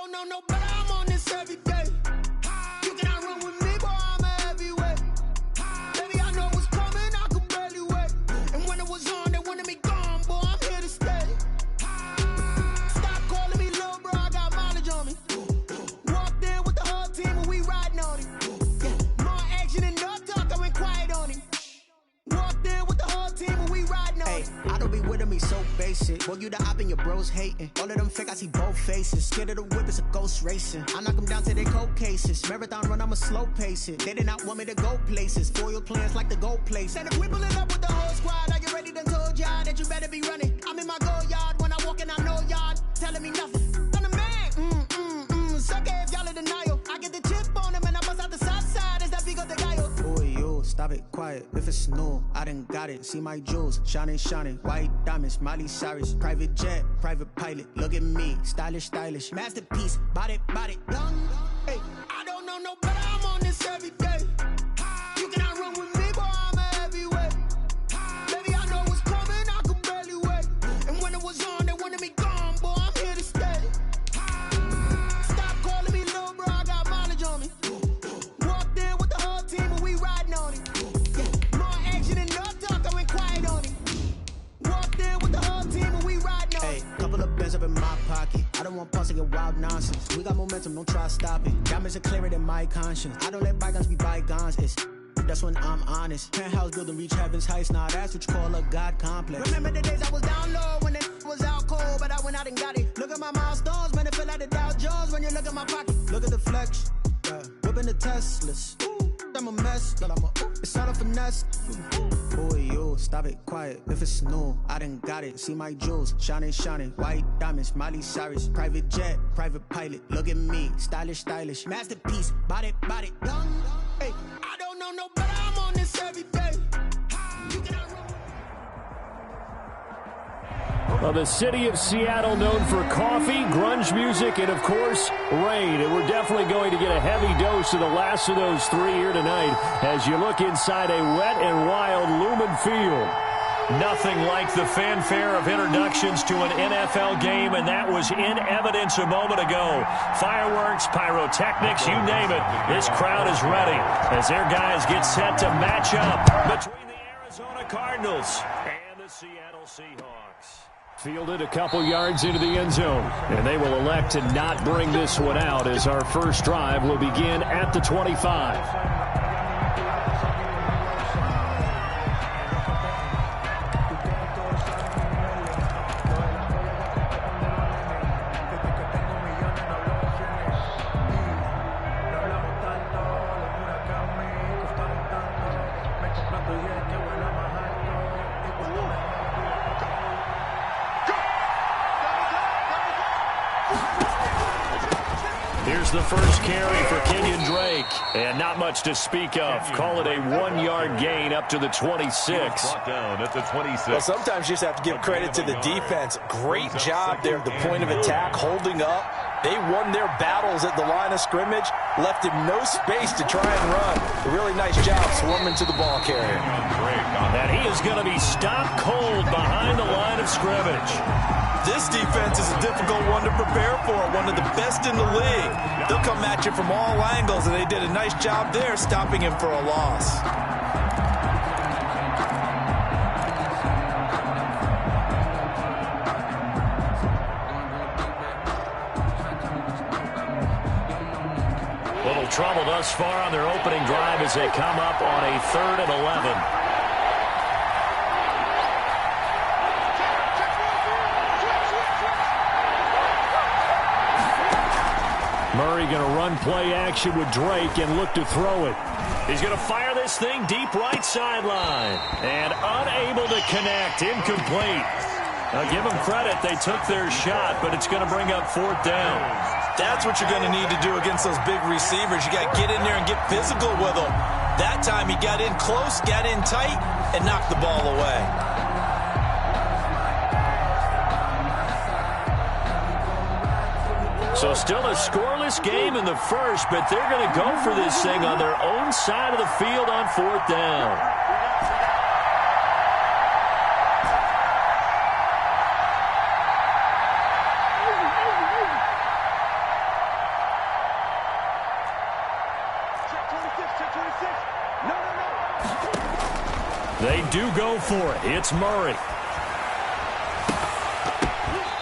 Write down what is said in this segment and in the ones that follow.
don't know no better, I'm on this every day. You cannot run with me, boy, I'm a heavyweight. Baby, I know what's coming, I could barely wait. And when it was on, they wanted me gone, boy, I'm here to stay. Stop calling me little bro, I got mileage on me. Walked in with the whole team and we riding on it. Yeah, more action and no talk, I went quiet on him. Walked in with the whole team and we riding on it. I don't be with him, he's so basic. Boy, you the op and your bros hating. All of them fake, I see both faces. Scared of the whip, it's a ghost racing. I knock them down to their cold cases. Marathon run, I'ma slow pace it. They did not want me to go places. Foil plans like the gold place. And if we pulling up with the whole squad, I get ready to told y'all that you better be running. I'm in my go yard when I walk in, I know y'all telling me nothing. I'm the man, suck it if y'all in denial. I get the chip on them and I bust out the south side. Is that Vigo de Gallo? Boy, yo, stop it, quiet. If it's new, I done got it. See my jewels, shining, shining. White diamonds, Miley Cyrus. Private jet, private pilot. Look at me, stylish, stylish. Masterpiece, body, young. Hey, I don't know no better, I'm on this every day. You cannot run with me, boy, I'm a heavyweight. Baby, I know what's coming, I could barely wait. And when it was on, they wanted me gone, boy, I'm here to stay. Stop calling me little bro, I got mileage on me. Walked in with the whole team and we riding on it. Yeah, more action and no talk, I went quiet on it. Walked in with the whole team and we riding on it. Hey, couple of bands up in my pocket. I don't want pause to get wild nonsense. We got momentum, don't try to stop it. Diamonds are clearer than my conscience. I don't let bygones be bygones. That's when I'm honest. Penthouse building reach heaven's heights. Now that's what you call a God complex. Remember the days I was down low when it was out cold, but I went out and got it. Look at my milestones, man, it feel like the Dow Jones when you look at my pocket. Look at the flex, whipping the Teslas. I'm a mess, but it's all a finesse. Boy, yo, stop it, quiet. If it's new, I done got it. See my jewels, shining, shining. White diamonds, Miley Cyrus. Private jet, private pilot. Look at me, stylish, stylish. Masterpiece, body, young. Hey, I don't know no better, I'm on this every day. Well, the city of Seattle known for coffee, grunge music, and, of course, rain. And we're definitely going to get a heavy dose of the last of those three here tonight as you look inside a wet and wild Lumen Field. Nothing like the fanfare of introductions to an NFL game, and that was in evidence a moment ago. Fireworks, pyrotechnics, you name it. This crowd is ready as their guys get set to match up between the Arizona Cardinals and the Seattle Seahawks. Fielded a couple yards into the end zone, and they will elect to not bring this one out as our first drive will begin at the 25. Here's the first carry for Kenyon Drake. And not much to speak of. Call it a 1-yard gain up to the 26. Down at the 26. Well, sometimes you just have to give credit to the defense. Great job there at the point of attack, holding up. They won their battles at the line of scrimmage, left him no space to try and run. A really nice job swarming to the ball carrier. And he is going to be stopped cold behind the line of scrimmage. This defense is a difficult one to prepare for, one of the best in the league. They'll come at you from all angles, and they did a nice job there stopping him for a loss. Little trouble thus far on their opening drive as they come up on a 3rd and 11. Murray going to run play action with Drake and look to throw it. He's going to fire this thing deep right sideline. And unable to connect. Incomplete. Now give them credit. They took their shot, but it's going to bring up 4th down. That's what you're going to need to do against those big receivers. You got to get in there and get physical with them. That time he got in close, got in tight, and knocked the ball away. So still a scoreless game in the first, but they're going to go for this thing on their own side of the field on 4th down. They do go for it. It's Murray.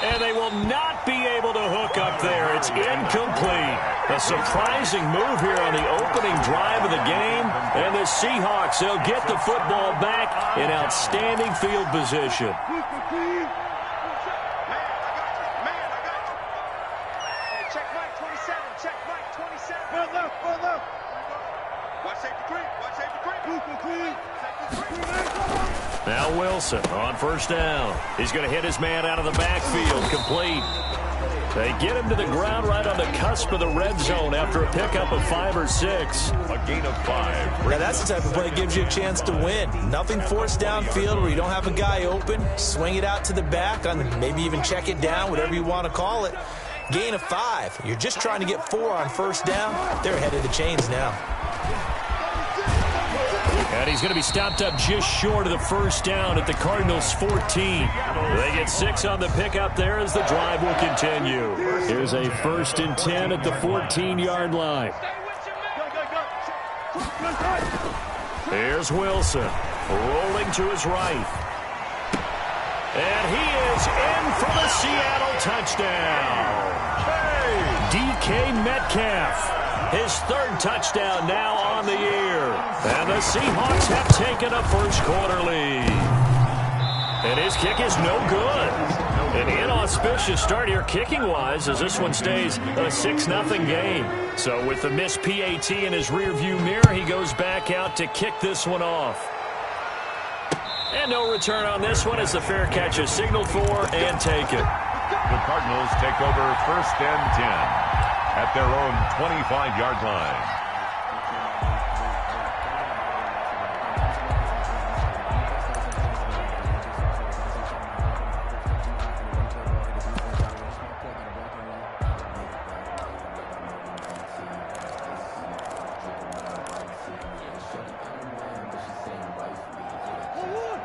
And they will not be able to hook up there. It's incomplete. A surprising move here on the opening drive of the game. And the Seahawks, they'll get the football back in outstanding field position. Now Wilson on first down. He's going to hit his man out of the backfield. Complete. They get him to the ground right on the cusp of the red zone after a pickup of 5 or 6. A gain of 5. Now that's the type of play that gives you a chance to win. Nothing forced downfield where you don't have a guy open. Swing it out to the back, on maybe even check it down, whatever you want to call it. Gain of 5. You're just trying to get 4 on first down. They're ahead of the chains now. And he's going to be stopped up just short of the first down at the Cardinals' 14. They get 6 on the pickup there as the drive will continue. Here's a 1st and 10 at the 14-yard line. Here's Wilson rolling to his right. And he is in for the Seattle touchdown. DK Metcalf. His 3rd touchdown now on the year. And the Seahawks have taken a first-quarter lead. And his kick is no good. An inauspicious start here kicking-wise as this one stays a 6-0 game. So with the missed PAT in his rearview mirror, he goes back out to kick this one off. And no return on this one as the fair catch is signaled for and taken. The Cardinals take over 1st and 10. At their own 25-yard line.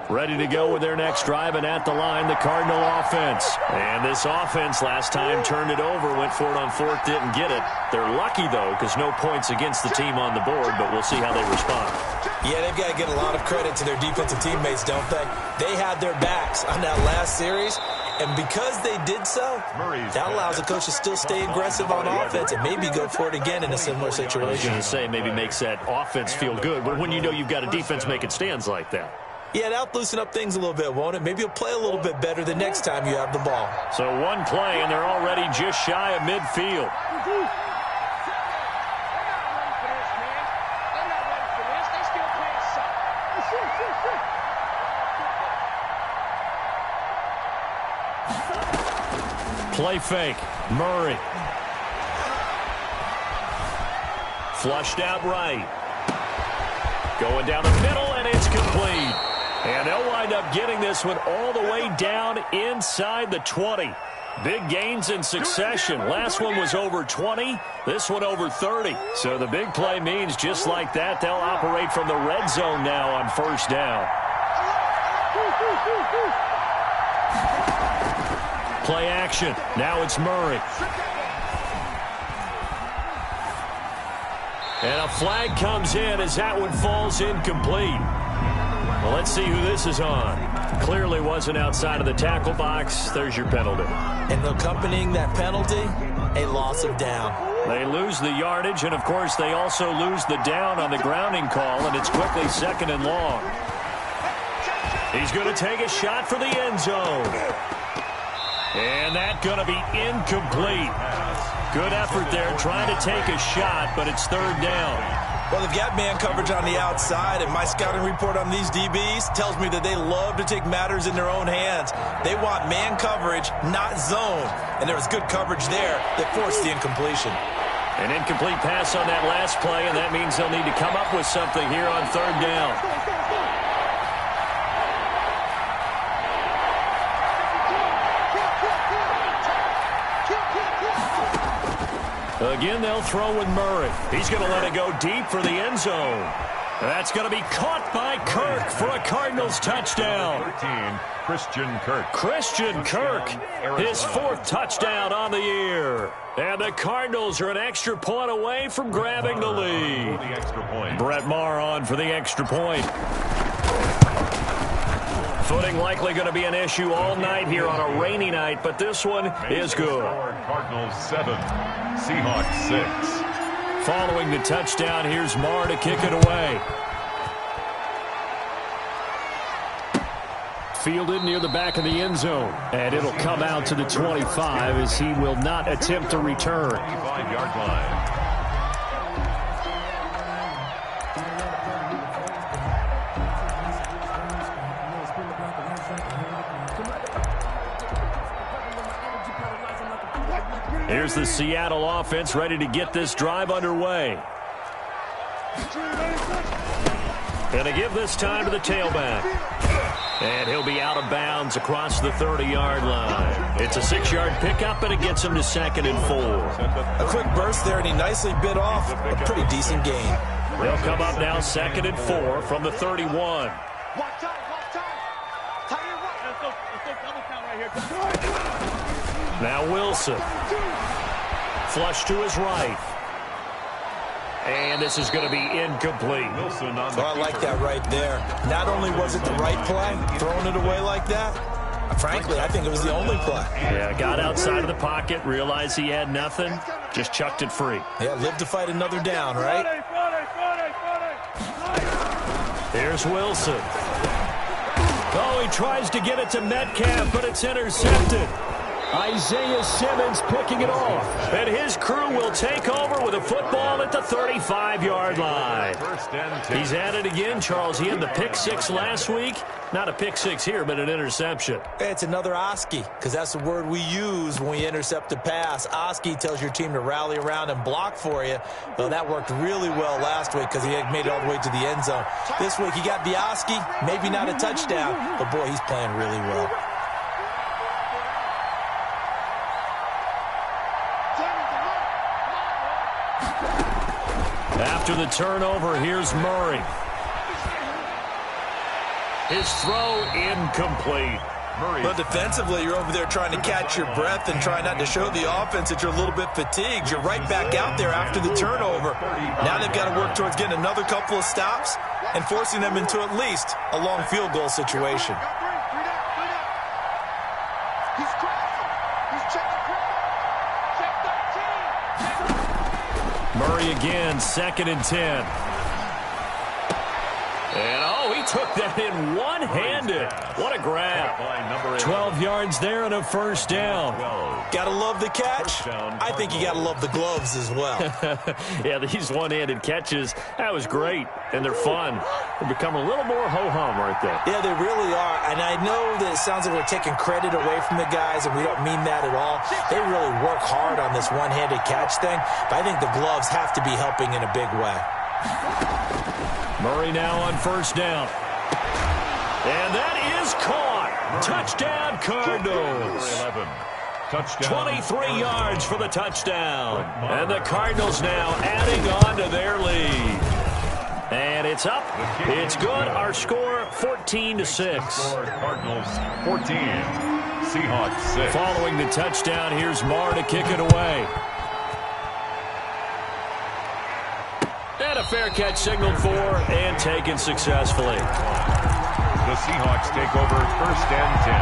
Ready to go with their next drive, and at the line, the Cardinal offense. And this offense last time turned it over, went for it on 4th, didn't get it. They're lucky, though, because no points against the team on the board, but we'll see how they respond. Yeah, they've got to give a lot of credit to their defensive teammates, don't they? They had their backs on that last series, and because they did so, that allows the coach to still stay aggressive on offense and maybe go for it again in a similar situation. I was going to say, maybe makes that offense feel good, but when you know you've got a defense making stands like that. Yeah, that'll loosen up things a little bit, won't it? Maybe you'll play a little bit better the next time you have the ball. So one play, and they're already just shy of midfield. Play fake. Murray. Flushed out right. Going down the middle, and it's complete. And they'll wind up getting this one all the way down inside the 20. Big gains in succession. Last one was over 20. This one over 30. So the big play means just like that, they'll operate from the red zone now on first down. Play action. Now it's Murray. And a flag comes in as that one falls incomplete. Well, let's see who this is on. Clearly wasn't outside of the tackle box. There's your penalty. And accompanying that penalty, a loss of down. They lose the yardage, and, of course, they also lose the down on the grounding call, and it's quickly 2nd and long. He's going to take a shot for the end zone. And that's going to be incomplete. Good effort there trying to take a shot, but it's 3rd down. Well, they've got man coverage on the outside, and my scouting report on these DBs tells me that they love to take matters in their own hands. They want man coverage, not zone. And there was good coverage there that forced the incompletion. An incomplete pass on that last play, and that means they'll need to come up with something here on 3rd down. Again, they'll throw with Murray. He's going to let it go deep for the end zone. That's going to be caught by Kirk for a Cardinals touchdown. 13, Christian Kirk. Christian Kirk, his 4th touchdown on the year. And the Cardinals are an extra point away from grabbing the lead. For the extra point. Brett Maher on for the extra point. Footing likely going to be an issue all night here on a rainy night, but this one is good. Cardinals 7, Seahawks 6. Following the touchdown, here's Marr to kick it away. Fielded near the back of the end zone. And it'll come out to the 25 as he will not attempt to return. 25-yard line. Here's the Seattle offense ready to get this drive underway. Going to give this time to the tailback. And he'll be out of bounds across the 30-yard line. It's a 6-yard pickup, and it gets him to 2nd and 4. A quick burst there, and he nicely bit off a pretty decent gain. They'll come up now 2nd and 4 from the 31. Now Wilson. Flush to his right. And this is going to be incomplete. Wilson on So I like that right there. Not only was it the right play, throwing it away like that, frankly, I think it was the only play. Yeah, got outside of the pocket, realized he had nothing, just chucked it free. Yeah, live to fight another down, right? Here's Wilson. Oh, he tries to get it to Metcalf, but it's intercepted. Isaiah Simmons picking it off. And his crew will take over with a football at the 35-yard line. He's at it again, Charles. He had the pick six last week. Not a pick six here, but an interception. It's another Oski, because that's the word we use when we intercept a pass. Oski tells your team to rally around and block for you. Well, that worked really well last week because he had made it all the way to the end zone. This week he got the Oski, maybe not a touchdown, but boy, he's playing really well. After the turnover, here's Murray. His throw incomplete. But defensively, you're over there trying to catch your breath and try not to show the offense that you're a little bit fatigued. You're right back out there after the turnover. Now they've got to work towards getting another couple of stops and forcing them into at least a long field goal situation. Murray again, 2nd and 10. And, oh, he took that in one-handed. What a grab. 12 yards there and a first down. Gotta love the catch. I think you gotta love the gloves as well. Yeah, these one-handed catches, that was great. And they're fun. They become a little more ho-hum right there. Yeah, they really are. And I know that it sounds like we're taking credit away from the guys, and we don't mean that at all. They really work hard on this one-handed catch thing, but I think the gloves have to be helping in a big way. Murray now on first down. And that is caught. Touchdown, Cardinals. 11. Touchdown. 23 yards for the touchdown. And the Cardinals now adding on to their lead. And it's up. It's good. Our score, 14-6. Cardinals 14. Seahawks 6. Following the touchdown, here's Marr to kick it away. And a fair catch signaled for and taken successfully. The Seahawks take over 1st and 10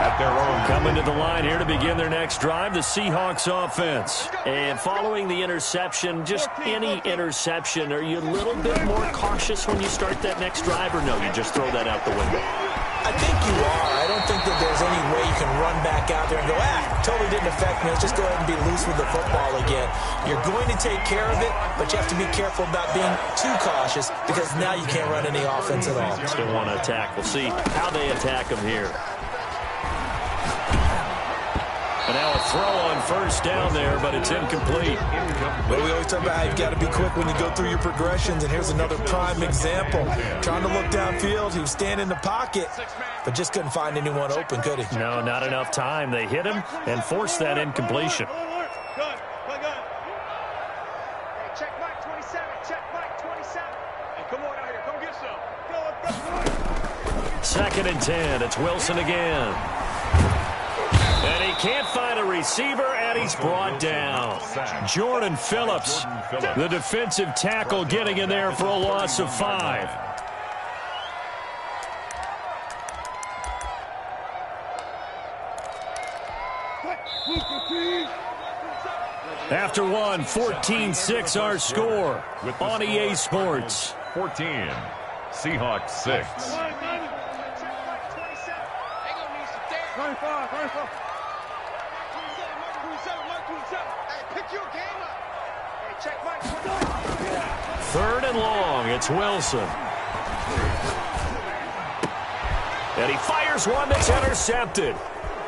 at their own. Coming to the line here to begin their next drive, the Seahawks offense. And following the interception, just any interception, are you a little bit more cautious when you start that next drive, or no, you just throw that out the window? I think you are. I don't think that there's any way you can run back out there and go, totally didn't affect me. Let's just go ahead and be loose with the football again. You're going to take care of it, but you have to be careful about being too cautious because now you can't run any offense at all. Still want to attack. We'll see how they attack them here. And now a throw on first down there, but it's incomplete. But we always talk about how you've got to be quick when you go through your progressions, and here's another prime example. Trying to look downfield, he was standing in the pocket, but just couldn't find anyone open, could he? No, not enough time. They hit him and forced that incompletion. Check Mike 27. Check Mike 27. Hey, come on out here. Come get some. 2nd and 10. It's Wilson again. And he can't find a receiver, and he's brought down. Jordan Phillips, the defensive tackle, getting in there for a loss of 5. After one, 14-6 our score on EA Sports. 14, Seahawks 6. Third and long, it's Wilson. And he fires one that's intercepted.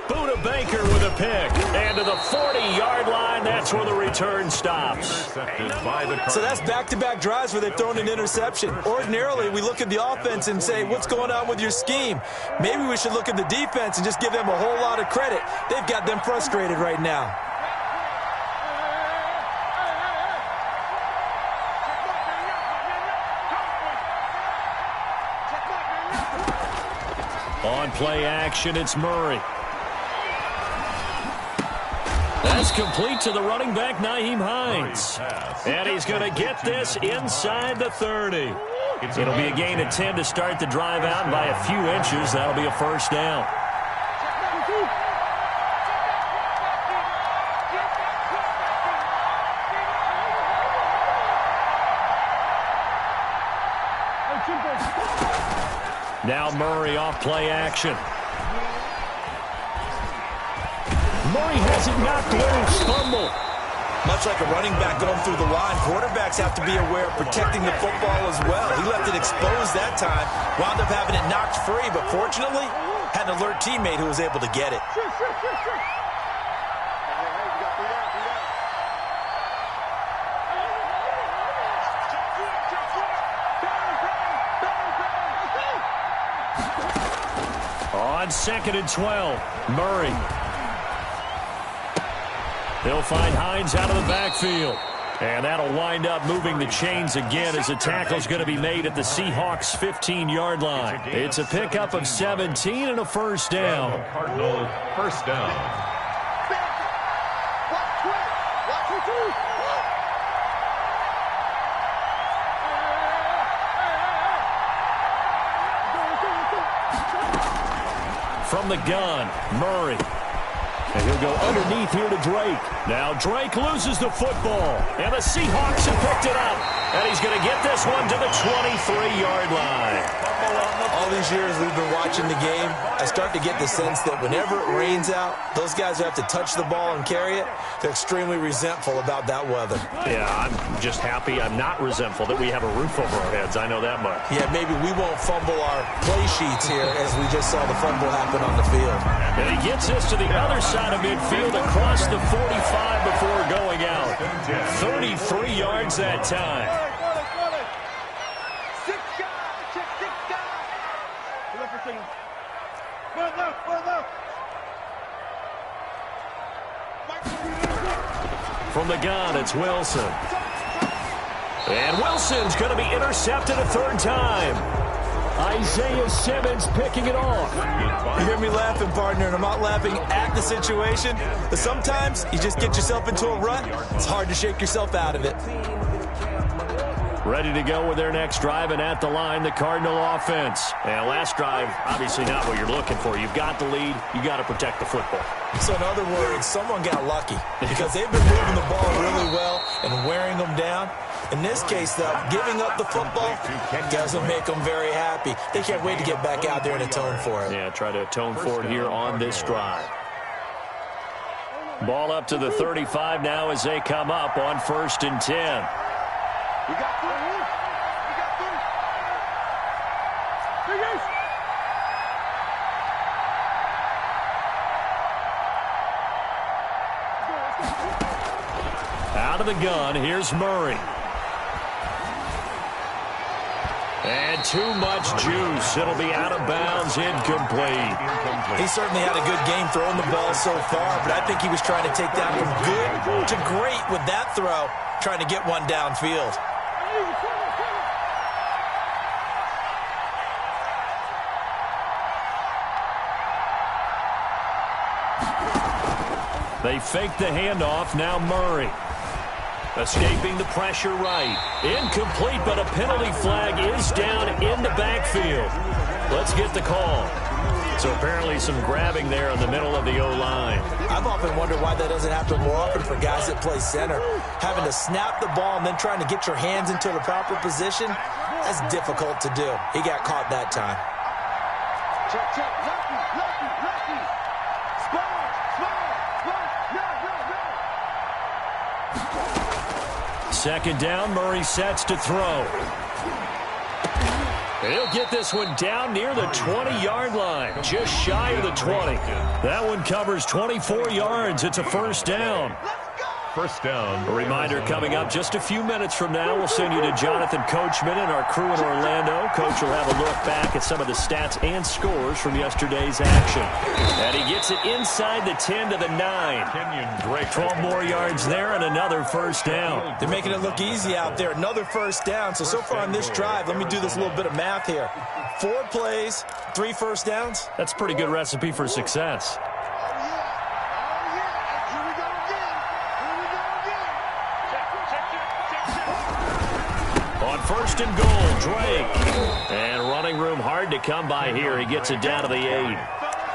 Buda Baker with a pick. And to the 40-yard line, that's where the return stops. So that's back-to-back drives where they've thrown an interception. Ordinarily, we look at the offense and say, what's going on with your scheme? Maybe we should look at the defense and just give them a whole lot of credit. They've got them frustrated right now. On play action, it's Murray. That's complete to the running back, Nyheim Hines. And he's going to get this inside the 30. It'll be a gain of 10 to start the drive out, and by a few inches, that'll be a first down. Now Murray off play action. Murray has it knocked loose. Fumble. Much like a running back going through the line, quarterbacks have to be aware of protecting the football as well. He left it exposed that time, wound up having it knocked free, but fortunately, had an alert teammate who was able to get it. On 2nd and 12, Murray. They'll find Hines out of the backfield. And that'll wind up moving the chains again as a tackle's going to be made at the Seahawks' 15-yard line. It's a pickup of 17 and a first down. Cardinals first down. From the gun, Murray. And he'll go underneath here to Drake. Now Drake loses the football. And the Seahawks have picked it up. And he's going to get this one to the 23-yard line. All these years we've been watching the game, I start to get the sense that whenever it rains out, those guys who have to touch the ball and carry it, they're extremely resentful about that weather. Yeah, I'm just happy I'm not resentful that we have a roof over our heads. I know that much. Yeah, maybe we won't fumble our play sheets here as we just saw the fumble happen on the field. And he gets this to the other side of midfield across the 45 before going out. 33 yards that time. From the gun, it's Wilson. And Wilson's going to be intercepted a third time. Isaiah Simmons picking it off. You hear me laughing, partner, and I'm not laughing at the situation, but sometimes you just get yourself into a rut. It's hard to shake yourself out of it. Ready to go with their next drive, and at the line, the Cardinal offense. And last drive, obviously not what you're looking for. You've got the lead. You got to protect the football. So in other words, someone got lucky because they've been moving the ball really well and wearing them down. In this case, though, giving up the football doesn't make them very happy. They can't wait to get back out there and atone for it. Yeah, try to atone for it here on this drive. Ball up to the 35 now as they come up on 1st and 10. We got three. We got three. Out of the gun, here's Murray. And too much juice. It'll be out of bounds, incomplete. He certainly had a good game throwing the ball so far, but I think he was trying to take that from good to great with that throw, trying to get one downfield. They fake the handoff, now Murray. Escaping the pressure right. Incomplete, but a penalty flag is down in the backfield. Let's get the call. So apparently some grabbing there in the middle of the O-line. I've often wondered why that doesn't happen more often for guys that play center. Having to snap the ball and then trying to get your hands into the proper position, that's difficult to do. He got caught that time. Check, check. Lucky. Small. No. Second down, Murray sets to throw. He'll get this one down near the 20-yard line, just shy of the 20. That one covers 24 yards. It's a first down. First down. A reminder coming up just a few minutes from now. We'll send you to Jonathan Coachman and our crew in Orlando. Coach will have a look back at some of the stats and scores from yesterday's action. And he gets it inside the 10 to the 9. Kenyon Drake. 12 more yards there and another first down. They're making it look easy out there. Another first down. So far on this drive, let me do this little bit of math here. 4 plays, 3 first downs. That's a pretty good recipe for success. On first and goal, Drake. And running room hard to come by here. He gets it down to the 8.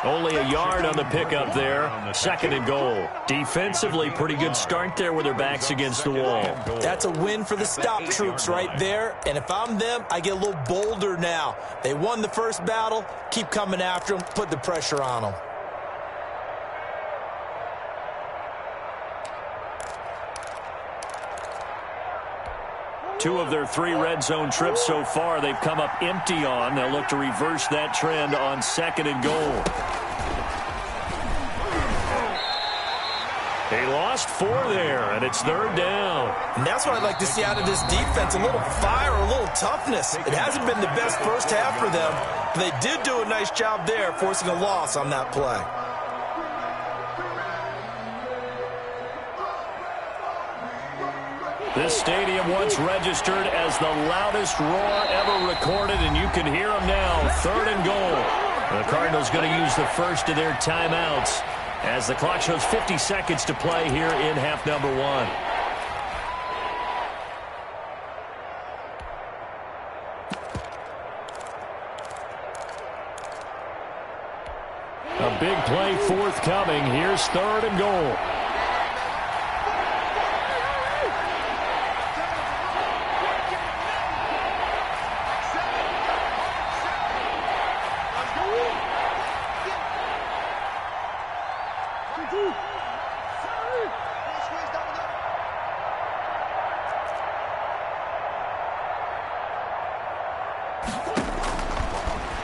Only a yard on the pickup there. Second and goal. Defensively, pretty good start there with their backs against the wall. That's a win for the stop troops right there. And if I'm them, I get a little bolder now. They won the first battle. Keep coming after them. Put the pressure on them. Two of their 3 red zone trips so far, they've come up empty on. They'll look to reverse that trend on second and goal. They lost 4 there, and it's third down. And that's what I'd like to see out of this defense, a little fire, a little toughness. It hasn't been the best first half for them, but they did do a nice job there, forcing a loss on that play. This stadium once registered as the loudest roar ever recorded, and you can hear them now. Third and goal. The Cardinals going to use the first of their timeouts as the clock shows 50 seconds to play here in half number 1. A big play forthcoming. Here's third and goal.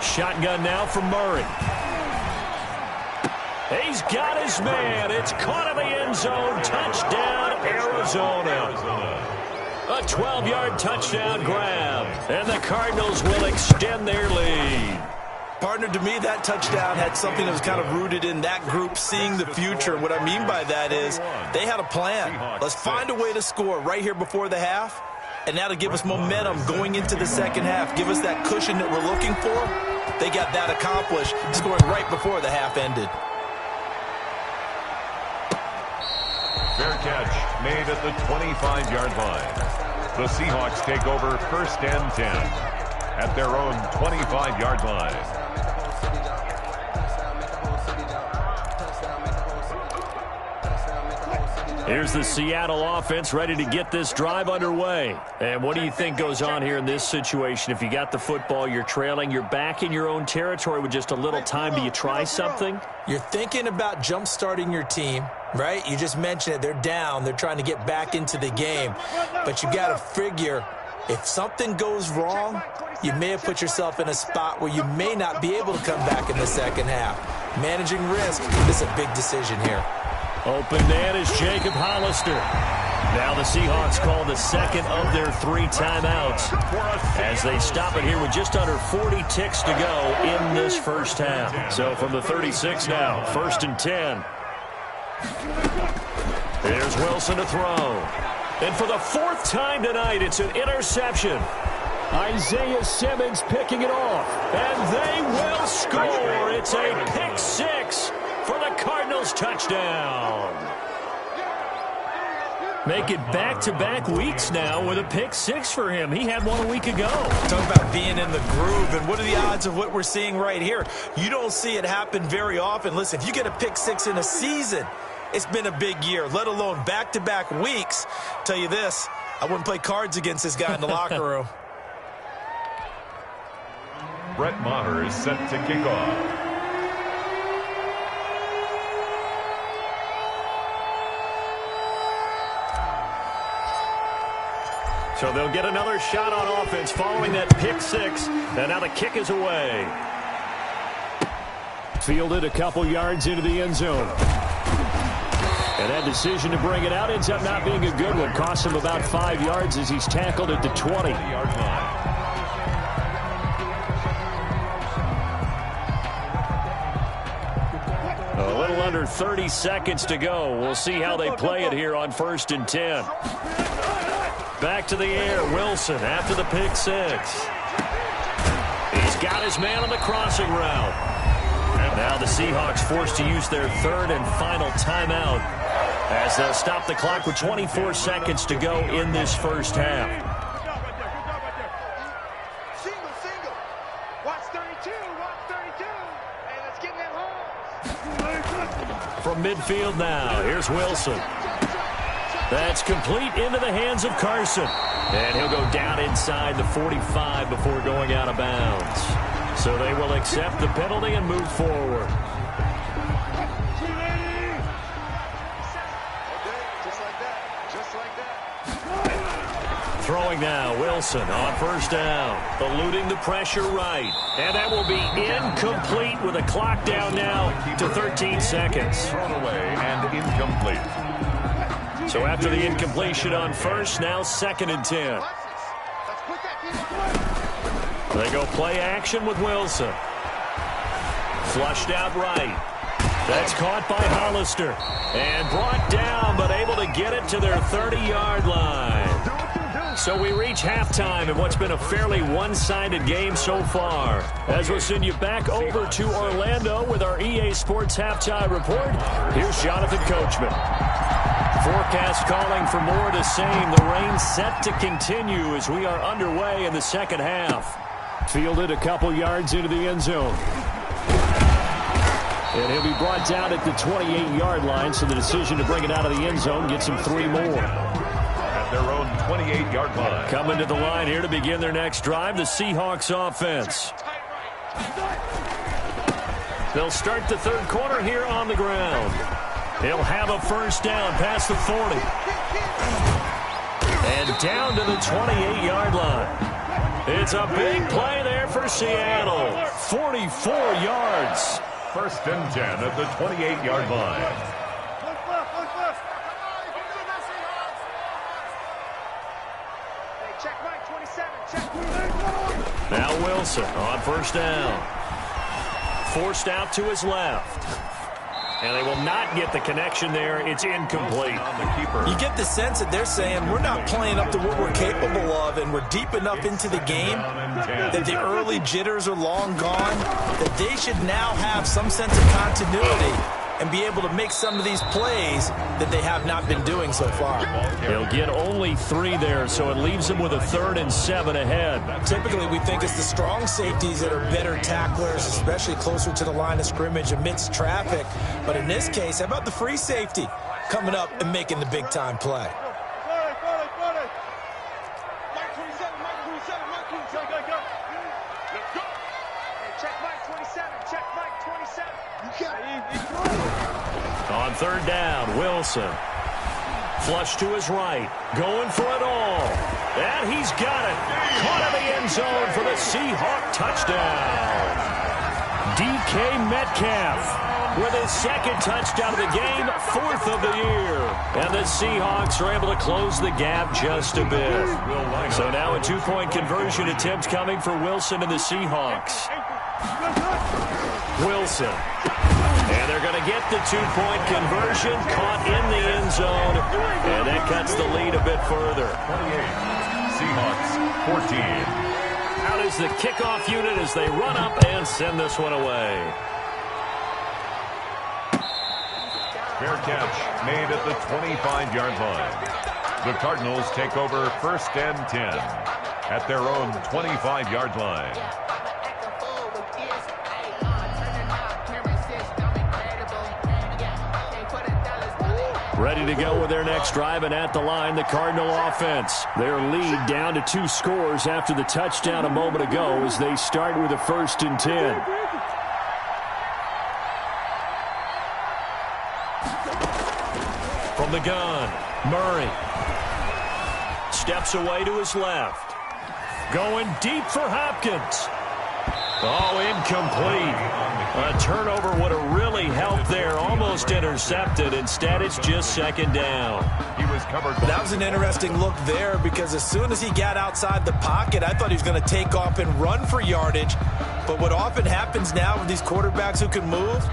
Shotgun now from Murray. He's got his man. It's caught in the end zone. Touchdown, Arizona. A 12-yard touchdown grab. And the Cardinals will extend their lead. Partner, to me, that touchdown had something that was kind of rooted in that group seeing the future. What I mean by that is they had a plan. Let's find a way to score right here before the half, and that'll give us momentum going into the second half. Give us that cushion that we're looking for. They got that accomplished, scoring right before the half ended. Fair catch made at the 25-yard line. The Seahawks take over first and 10 at their own 25-yard line. Here's the Seattle offense ready to get this drive underway. And what do you think goes on here in this situation? If you got the football, you're trailing, you're back in your own territory with just a little time. Do you try something? You're thinking about jump-starting your team, right? You just mentioned it. They're down. They're trying to get back into the game. But you got to figure, if something goes wrong, you may have put yourself in a spot where you may not be able to come back in the second half. Managing risk, this is a big decision here. Open man is Jacob Hollister. Now the Seahawks call the second of their 3 timeouts as they stop it here with just under 40 ticks to go in this first half. So from the 36 now, first and 10. Here's Wilson to throw. And for the 4th time tonight, it's an interception. Isaiah Simmons picking it off. And they will score. It's a pick 6 for the Cardinals touchdown. Make it back-to-back weeks now with a pick six for him. He had one a week ago. Talk about being in the groove, and what are the odds of what we're seeing right here? You don't see it happen very often. Listen, if you get a pick six in a season, it's been a big year, let alone back-to-back weeks. Tell you this, I wouldn't play cards against this guy in the locker room. Brett Maher is set to kick off. So they'll get another shot on offense following that pick six. And now the kick is away. Fielded a couple yards into the end zone. And that decision to bring it out ends up not being a good one. Costs him about 5 yards as he's tackled at the 20. A little under 30 seconds to go. We'll see how they play it here on 1st and 10. Back to the air, Wilson after the pick six. He's got his man on the crossing route. And now the Seahawks forced to use their 3rd and final timeout as they'll stop the clock with 24 seconds to go in this first half. Single. Watch 32. Hey, let's get in that hole. From midfield now, here's Wilson. That's complete into the hands of Carson. And he'll go down inside the 45 before going out of bounds. So they will accept the penalty and move forward. Throwing now, Wilson on 1st down. Eluding the pressure right. And that will be incomplete with a clock down now to 13 seconds. Thrown away and incomplete. So after the incompletion on 1st, now 2nd and 10. They go play action with Wilson. Flushed out right. That's caught by Hollister. And brought down, but able to get it to their 30-yard line. So we reach halftime in what's been a fairly one-sided game so far. As we'll send you back over to Orlando with our EA Sports Halftime Report, here's Jonathan Coachman. Forecast calling for more of the same. The rain set to continue as we are underway in the second half. Fielded a couple yards into the end zone. And he'll be brought down at the 28-yard line, so the decision to bring it out of the end zone gets him 3 more. At their own 28-yard line. Coming to the line here to begin their next drive, the Seahawks offense. They'll start the 3rd quarter here on the ground. He'll have a 1st down past the 40. And down to the 28-yard line. It's a big play there for Seattle. 44 yards. 1st and 10 at the 28-yard line. Check Mike 27. Check. Now Wilson on 1st down. Forced out to his left. And they will not get the connection there. It's incomplete. You get the sense that they're saying we're not playing up to what we're capable of, and we're deep enough into the game that the early jitters are long gone, that they should now have some sense of continuity and be able to make some of these plays that they have not been doing so far. They'll get only 3 there, so it leaves them with a 3rd and 7 ahead. Typically, we think it's the strong safeties that are better tacklers, especially closer to the line of scrimmage amidst traffic. But in this case, how about the free safety coming up and making the big-time play? Check Mike 27. Check Mike 27. On 3rd down, Wilson. Flush to his right. Going for it all. And he's got it. Caught in the end zone for the Seahawk touchdown. DK Metcalf with his 2nd touchdown of the game, 4th of the year. And the Seahawks are able to close the gap just a bit. So now a 2-point conversion attempt coming for Wilson and the Seahawks. Wilson. And they're going to get the 2-point conversion, caught in the end zone, and that cuts the lead a bit further. 28, Seahawks 14. Out is the kickoff unit as they run up and send this one away. Fair catch made at the 25-yard line. The Cardinals take over 1st and 10 at their own 25-yard line. Ready to go with their next drive, and at the line, the Cardinal offense. Their lead down to 2 scores after the touchdown a moment ago as they start with a 1st and 10. From the gun, Murray steps away to his left. Going deep for Hopkins. Oh, incomplete. A turnover would have really helped there. Almost intercepted. Instead, it's just 2nd down. He was covered. That was an interesting look there because as soon as he got outside the pocket, I thought he was going to take off and run for yardage. But what often happens now with these quarterbacks who can move,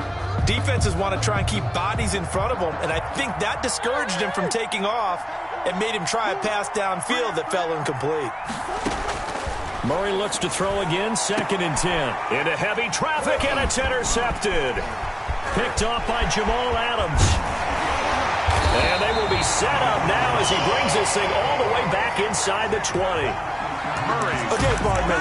defenses want to try and keep bodies in front of them, and I think that discouraged him from taking off and made him try a pass downfield that fell incomplete. Murray looks to throw again, 2nd and 10. Into heavy traffic, and it's intercepted. Picked off by Jamal Adams. And they will be set up now as he brings this thing all the way back inside the 20. Okay, Bardman,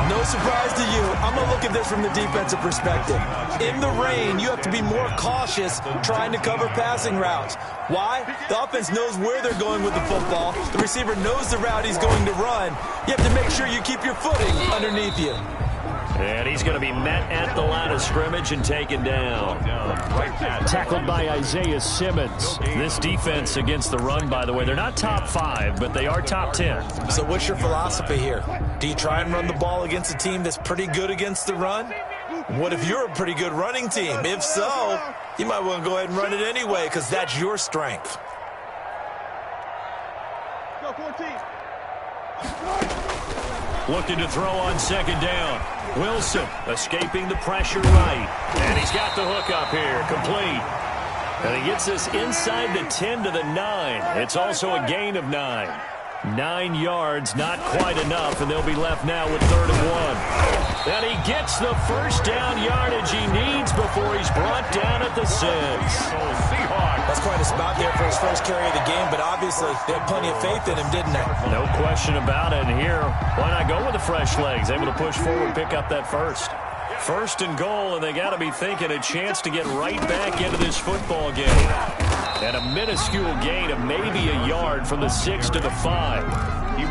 no surprise to you. I'm going to look at this from the defensive perspective. In the rain, you have to be more cautious trying to cover passing routes. Why? The offense knows where they're going with the football. The receiver knows the route he's going to run. You have to make sure you keep your footing underneath you. And he's going to be met at the line of scrimmage and taken down. Tackled by Isaiah Simmons. This defense against the run, by the way, they're not top 5, but they are top 10. So what's your philosophy here? Do you try and run the ball against a team that's pretty good against the run? What if you're a pretty good running team? If so, you might want to go ahead and run it anyway because that's your strength. Go 14. Looking to throw on 2nd down. Wilson escaping the pressure right. And he's got the hook up here. Complete. And he gets this inside the 10 to the 9. It's also a gain of 9. 9 yards, not quite enough, and they'll be left now with 3rd and 1. And he gets the first down yardage he needs before he's brought down at the 6. That's quite a spot there for his first carry of the game, but obviously they had plenty of faith in him, didn't they? No question about it. And here, why not go with the fresh legs? Able to push forward, pick up that first. 1st and goal, and they got to be thinking a chance to get right back into this football game. And a minuscule gain of maybe a yard from the 6 to the 5. Do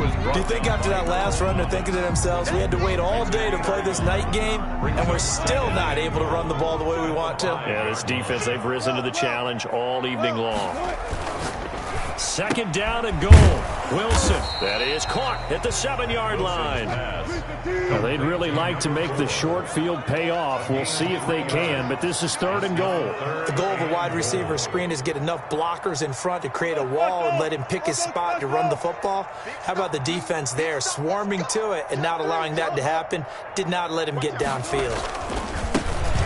you think after that last run they're thinking to themselves, we had to wait all day to play this night game, and we're still not able to run the ball the way we want to? Yeah, this defense, they've risen to the challenge all evening long. 2nd down and goal. Wilson, that is caught at the 7-yard line. Well, they'd really like to make the short field pay off. We'll see if they can, but this is 3rd and goal. The goal of a wide receiver screen is get enough blockers in front to create a wall and let him pick his spot to run the football. How about the defense there, swarming to it and not allowing that to happen? Did not let him get downfield.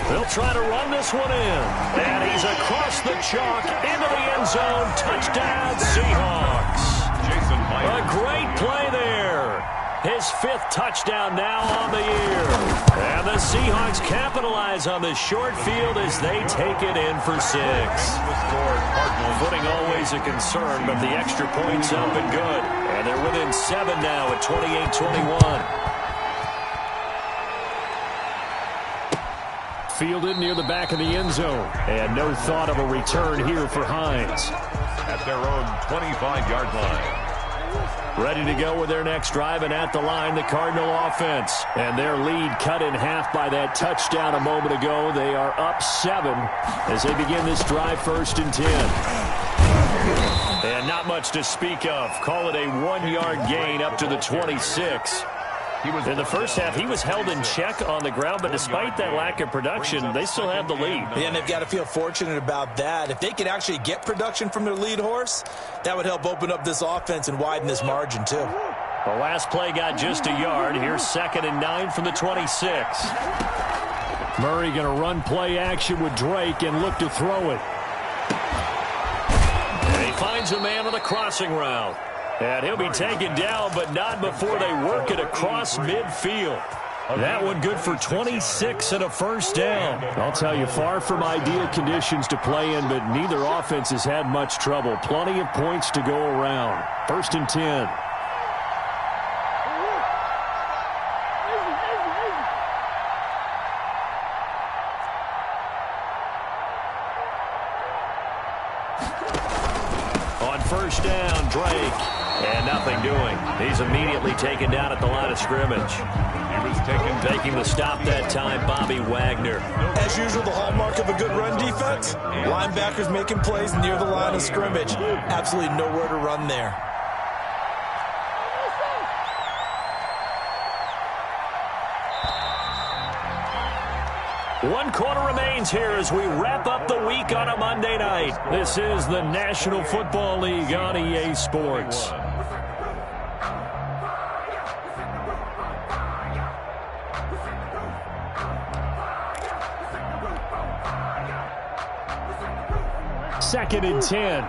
They'll try to run this one in. And he's across the chalk into the end zone. Touchdown, Seahawks. A great play there. His 5th touchdown now on the year. And the Seahawks capitalize on the short field as they take it in for 6. Footing always a concern, but the extra point's up and good. And they're within 7 now at 28-21. Fielded near the back of the end zone. And no thought of a return here for Hines. At their own 25-yard line. Ready to go with their next drive, and at the line, the Cardinal offense. And their lead cut in half by that touchdown a moment ago. They are up 7 as they begin this drive, 1st and 10. And not much to speak of. Call it a 1-yard gain up to the 26. In the first half, he was held in check on the ground, but despite that lack of production, they still have the lead. Yeah, and they've got to feel fortunate about that. If they could actually get production from their lead horse, that would help open up this offense and widen this margin, too. The last play got just a yard. Here's 2nd and 9 from the 26. Murray going to run play action with Drake and look to throw it. And he finds a man on the crossing route. And he'll be taken down, but not before they work it across midfield. That one good for 26 and a first down. I'll tell you, far from ideal conditions to play in, but neither offense has had much trouble. Plenty of points to go around. 1st and 10. On first down, Drake. And nothing doing. He's immediately taken down at the line of scrimmage. He was taking the stop that time, Bobby Wagner. As usual, the hallmark of a good run defense, linebackers making plays near the line of scrimmage. Absolutely nowhere to run there. One quarter remains here as we wrap up the week on a Monday night. This is the National Football League on EA Sports. Second and 10.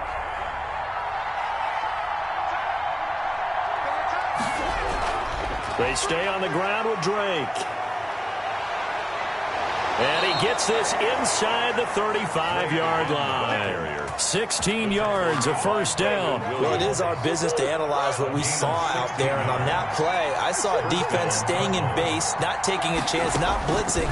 They stay on the ground with Drake. And he gets this inside the 35-yard line. 16 yards, a first down. Well, it is our business to analyze what we saw out there. And on that play, I saw a defense staying in base, not taking a chance, not blitzing,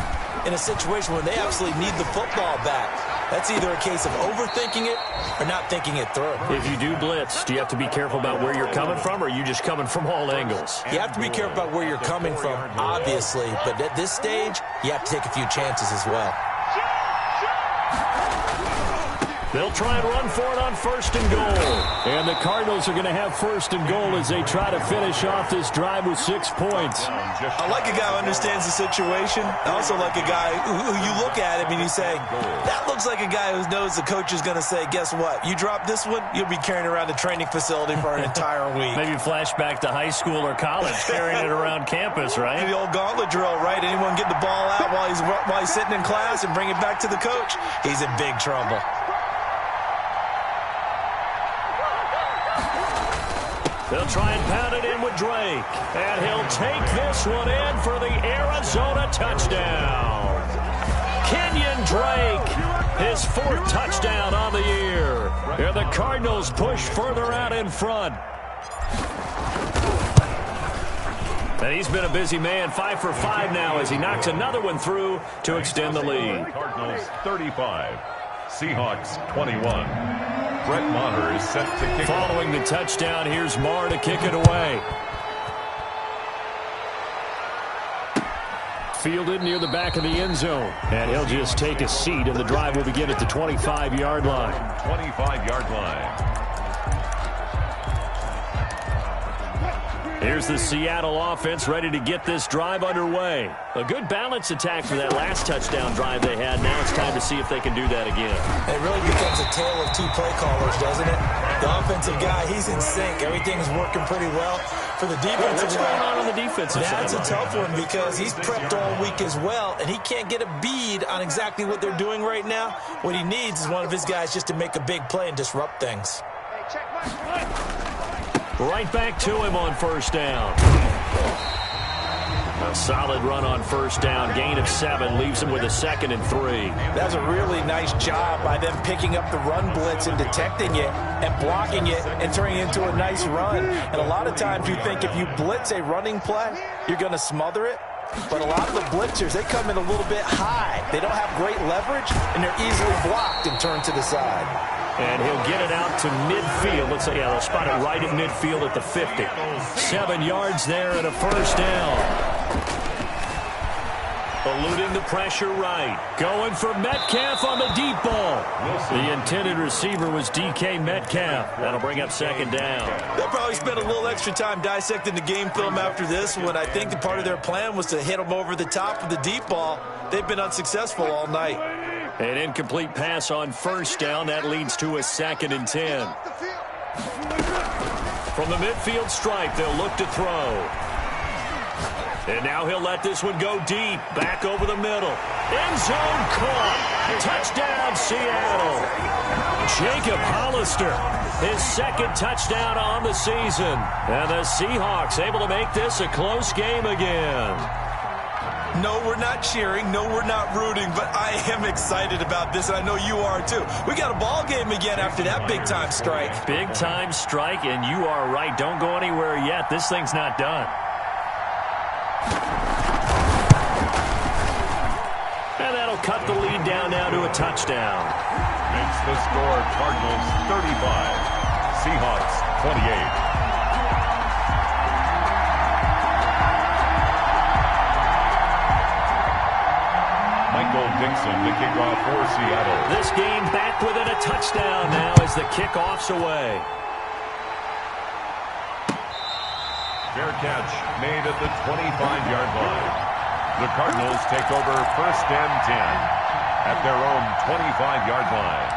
in a situation where they absolutely need the football back. That's either a case of overthinking it or not thinking it through. If you do blitz, do you have to be careful about where you're coming from, or are you just coming from all angles? You have to be careful about where you're coming from, obviously. But at this stage, you have to take a few chances as well. They'll try and run for it on 1st and goal. And the Cardinals are going to have 1st and goal as they try to finish off this drive with 6 points. I like a guy who understands the situation. I also like a guy who you look at him and you say, that looks like a guy who knows the coach is going to say, guess what? You drop this one, you'll be carrying around the training facility for an entire week. Maybe flashback to high school or college, carrying it around campus, right? The old gauntlet drill, right? Anyone get the ball out while he's sitting in class and bring it back to the coach? He's in big trouble. They'll try and pound it in with Drake. And he'll take this one in for the Arizona touchdown. Kenyon Drake, his 4th touchdown on the year. And the Cardinals push further out in front. And he's been a busy man, 5 for 5 now as he knocks another one through to extend the lead. Cardinals 35, Seahawks 21. Brett Maher is set to kick. Following the touchdown, here's Maher to kick it away. Fielded near the back of the end zone. And he'll just take a seat, and the drive will begin at the 25-yard line. 25-yard line. Here's the Seattle offense ready to get this drive underway. A good balance attack for that last touchdown drive they had. Now it's time to see if they can do that again. It really becomes a tale of 2 play callers, doesn't it? The offensive guy, he's in sync. Everything's working pretty well. For the defensive What's going on the defensive side? That's a tough one because he's prepped all week as well, and he can't get a bead on exactly what they're doing right now. What he needs is one of his guys just to make a big play and disrupt things. Hey, check Mike. Right back to him on 1st down. A solid run on 1st down. Gain of 7 leaves him with a 2nd and 3. That's a really nice job by them picking up the run blitz and detecting it and blocking it and turning it into a nice run. And a lot of times you think if you blitz a running play, you're going to smother it. But a lot of the blitzers, they come in a little bit high. They don't have great leverage, and they're easily blocked and turned to the side. And he'll get it out to midfield. Let's say, yeah, they'll spot it right at midfield at the 50. 7 yards there and a 1st down. Eluding the pressure right. Going for Metcalf on the deep ball. The intended receiver was DK Metcalf. That'll bring up 2nd down. They'll probably spend a little extra time dissecting the game film after this one. I think the part of their plan was to hit him over the top of the deep ball. They've been unsuccessful all night. An incomplete pass on 1st down. That leads to a 2nd and 10. From the midfield stripe, they'll look to throw. And now he'll let this one go deep. Back over the middle. End zone caught. Touchdown, Seattle. Jacob Hollister, his 2nd touchdown on the season. And the Seahawks able to make this a close game again. No, we're not cheering. No, we're not rooting. But I am excited about this, and I know you are too. We got a ball game again after that big-time strike. Big-time strike, and you are right. Don't go anywhere yet. This thing's not done. And that'll cut the lead down now to a touchdown. Makes the score Cardinals 35, Seahawks 28. Michael Dixon, the kickoff for Seattle. This game back within a touchdown now as the kickoff's away. Fair catch made at the 25-yard line. The Cardinals take over 1st and 10 at their own 25-yard line.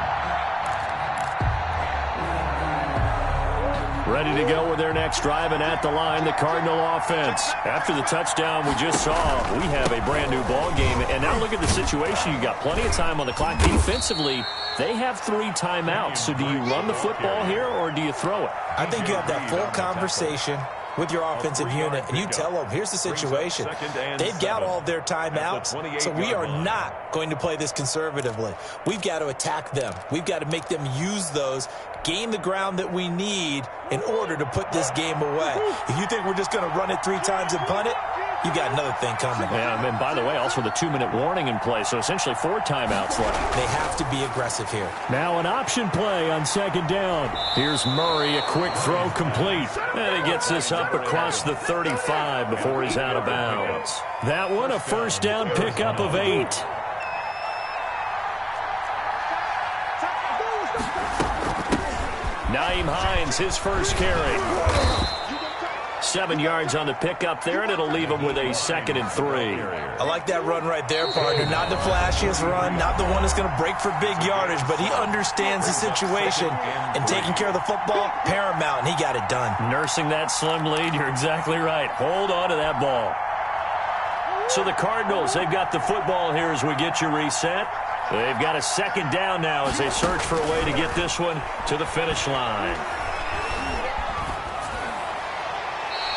Ready to go with their next drive, and at the line, the Cardinal offense. After the touchdown we just saw, we have a brand new ball game. And now look at the situation. You got plenty of time on the clock. Defensively, they have 3 timeouts. So do you run the football here or do you throw it? I think you have that full conversation with your offensive unit, and you tell them, here's the situation. They've got all their timeouts, so we are not going to play this conservatively. We've got to attack them. We've got to make them use those, gain the ground that we need in order to put this game away. If you think we're just going to run it 3 times and punt it, you got another thing coming. Yeah, and by the way, also the 2-minute warning in play, so essentially 4 timeouts left. They have to be aggressive here. Now an option play on 2nd down. Here's Murray, a quick throw complete. And he gets this up across the 35 before he's out of bounds. That one, a 1st down pickup of 8. Nyheim Hines, his first carry. 7 yards on the pickup there, and it'll leave him with a 2nd and 3. I like that run right there, partner. Not the flashiest run, not the one that's going to break for big yardage, but he understands the situation, and taking care of the football, paramount, and he got it done. Nursing that slim lead, you're exactly right. Hold on to that ball. So the Cardinals, they've got the football here as we get you reset. They've got a 2nd down now as they search for a way to get this one to the finish line.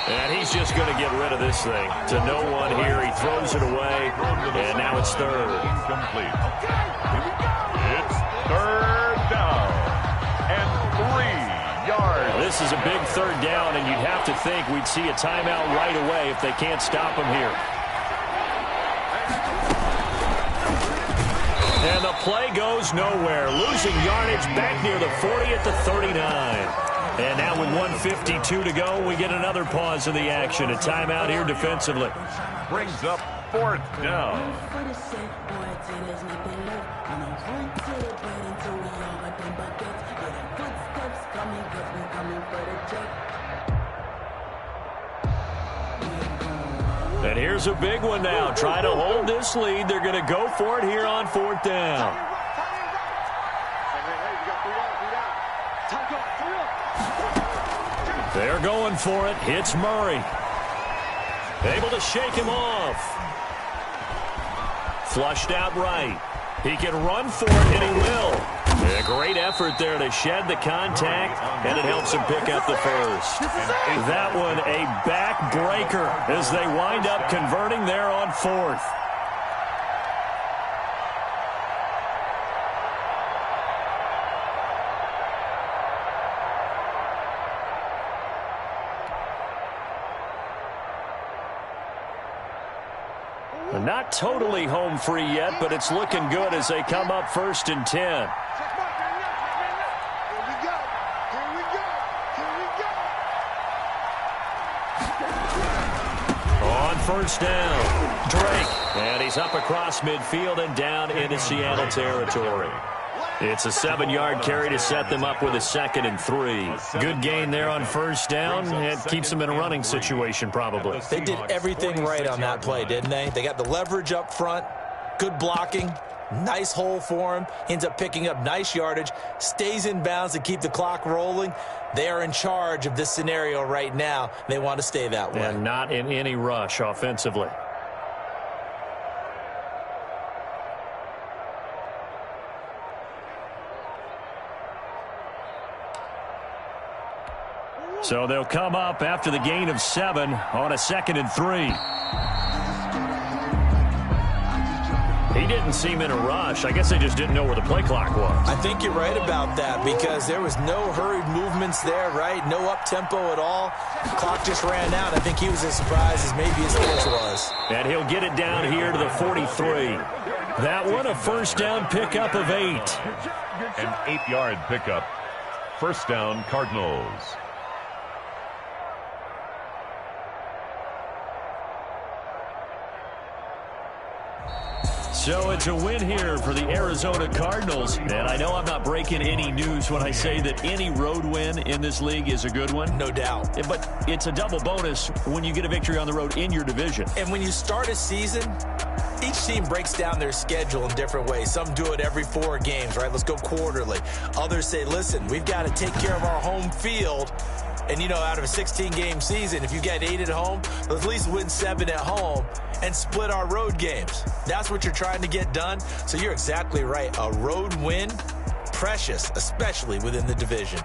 And he's just going to get rid of this thing. To no one here. He throws it away. And now it's 3rd. Incomplete. It's 3rd down and 3 yards. This is a big 3rd down, and you'd have to think we'd see a timeout right away if they can't stop him here. And the play goes nowhere. Losing yardage back near the 40 at the 39. And now with 1:52 to go, we get another pause in the action. A timeout here defensively. Brings up 4th down. And here's a big one now. Try to hold this lead. They're going to go for it here on 4th down. They're going for it. Hits Murray. Able to shake him off. Flushed out right. He can run for it, and he will. A great effort there to shed the contact, and it helps him pick up the 1st. That one a backbreaker as they wind up converting there on 4th. Not totally home free yet, but it's looking good as they come up 1st and 10. On 1st down, Drake. And he's up across midfield and down into Seattle territory. It's a 7-yard carry to set them up with a 2nd and 3. Good gain there on 1st down. It keeps them in a running situation probably. They did everything right on that play, didn't they? They got the leverage up front, good blocking, nice hole for him, ends up picking up nice yardage, stays in bounds to keep the clock rolling. They are in charge of this scenario right now. They want to stay that way. And not in any rush offensively. So they'll come up after the gain of 7 on a 2nd and 3. He didn't seem in a rush. I guess they just didn't know where the play clock was. I think you're right about that because there was no hurried movements there, right? No up-tempo at all. The clock just ran out. I think he was as surprised as maybe his coach was. And he'll get it down here to the 43. That one a first down pickup of 8. An 8-yard pickup. First down, Cardinals. So it's a win here for the Arizona Cardinals. And I know I'm not breaking any news when I say that any road win in this league is a good one. No doubt. But it's a double bonus when you get a victory on the road in your division. And when you start a season, each team breaks down their schedule in different ways. Some do it every 4 games, right? Let's go quarterly. Others say, listen, we've got to take care of our home field. And, you know, out of a 16-game season, if you get 8 at home, let's at least win 7 at home and split our road games. That's what you're trying to get done. So you're exactly right. A road win, precious, especially within the division.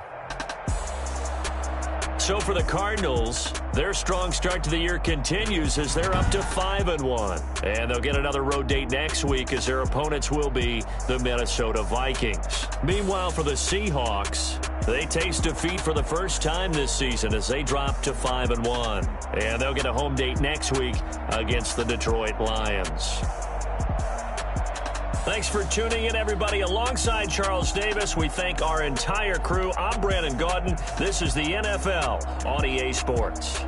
So for the Cardinals, their strong start to the year continues as they're up to 5-1. And they'll get another road date next week as their opponents will be the Minnesota Vikings. Meanwhile, for the Seahawks, they taste defeat for the first time this season as they drop to 5-1. And they'll get a home date next week against the Detroit Lions. Thanks for tuning in, everybody. Alongside Charles Davis, we thank our entire crew. I'm Brandon Gaudin. This is the NFL on EA Sports.